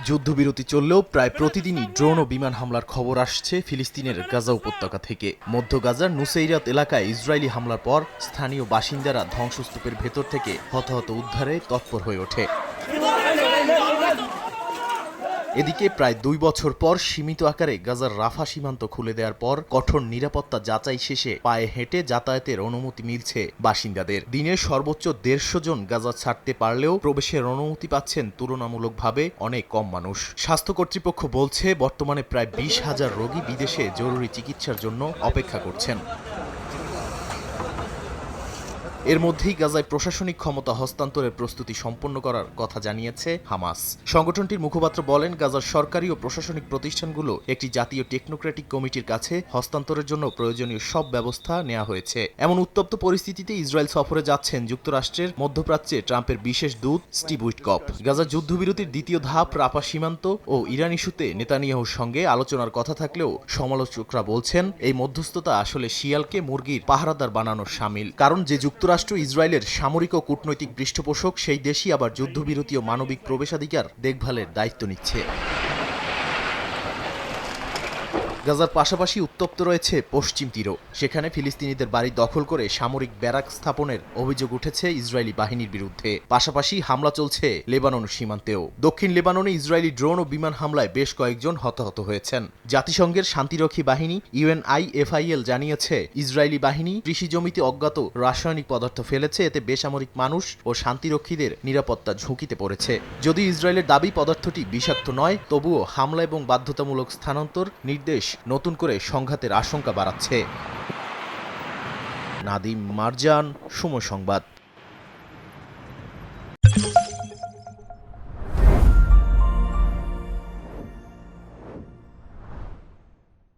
যুদ্ধবিরতি চললেও প্রায় প্রতিদিনই ড্রোন ও বিমান হামলার খবর আসছে ফিলিস্তিনের গাজা উপত্যকা থেকে। মধ্য গাজার নুসেইরাত এলাকায় ইসরায়েলি হামলার পর স্থানীয় বাসিন্দারা ধ্বংসস্তূপের ভেতর থেকে হতাহত উদ্ধারে তৎপর হয়ে ওঠে। এদিকে প্রায় ২ বছর পর সীমিত আকারে গাজার রাফা সীমান্ত খুলে দেওয়ার পর কঠোর নিরাপত্তা যাচাই শেষে পায়ে হেঁটে যাতায়াতের অনুমতি মিলছে বাসিন্দাদের। দিনে সর্বোচ্চ ১৫০ জন গাজা ছাড়তে পারলেও প্রবেশের অনুমতি পাচ্ছেন তুলনামূলকভাবে অনেক কম মানুষ। স্বাস্থ্য কর্তৃপক্ষ বলছে বর্তমানে প্রায় ২০,০০০ রোগী বিদেশে জরুরি চিকিৎসার জন্য অপেক্ষা করছেন। এর মধ্যেই গাজায় প্রশাসনিক ক্ষমতা হস্তান্তরের প্রস্তুতি সম্পন্ন করার কথা জানিয়েছে হামাস। সংগঠনটির মুখপাত্র বলেন, গাজার সরকারি ও প্রশাসনিক প্রতিষ্ঠানগুলো একটি জাতীয় টেকনোক্রেটিক কমিটির কাছে হস্তান্তরের জন্য প্রয়োজনীয় সব ব্যবস্থা নেওয়া হয়েছে। এমন উত্তপ্ত পরিস্থিতিতে ইসরায়েল সফরে যাচ্ছেন যুক্তরাষ্ট্রের মধ্যপ্রাচ্যে ট্রাম্পের বিশেষ দূত স্টিভ উইটকফ। গাজার যুদ্ধবিরতির দ্বিতীয় ধাপ রাফা সীমান্ত ও ইরান ইস্যুতে নেতানিয়াহুর সঙ্গে আলোচনার কথা থাকলেও সমালোচকরা বলছেন এই মধ্যস্থতা আসলে শিয়ালকে মুরগির পাহারাদার বানানোর শামিল। কারণ যে যুক্তরাষ্ট্র ইসরায়েলের সামরিক ও কূটনৈতিক পৃষ্ঠপোষক, সেই দেশই আবার যুদ্ধবিরতি ও মানবিক প্রবেশাধিকার দেখভালের দায়িত্ব নিচ্ছে। গাজার পাশাপাশি উত্তপ্ত রয়েছে পশ্চিম তীরও। সেখানে ফিলিস্তিনিদের বাড়ি দখল করে সামরিক ব্যারাক স্থাপনের অভিযোগ উঠেছে ইসরায়েলি বাহিনীর বিরুদ্ধে। পাশাপাশি হামলা চলছে লেবানন সীমান্তেও। দক্ষিণ লেবাননে ইসরায়েলি ড্রোন ও বিমান হামলায় বেশ কয়েকজন হতাহত হয়েছেন। জাতিসংঘের শান্তিরক্ষী বাহিনী UNIFIL জানিয়েছে, ইসরায়েলি বাহিনী কৃষি জমিতে অজ্ঞাত রাসায়নিক পদার্থ ফেলেছে। এতে বেসামরিক মানুষ ও শান্তিরক্ষীদের নিরাপত্তা ঝুঁকিতে পড়েছে। যদি ইসরায়েলের দাবি পদার্থটি বিষাক্ত নয়, তবুও হামলা এবং বাধ্যতামূলক স্থানান্তর নির্দেশ নতুন করে সংঘাতের আশঙ্কা বাড়াচ্ছে। নাদিম মারজান, সময় সংবাদ।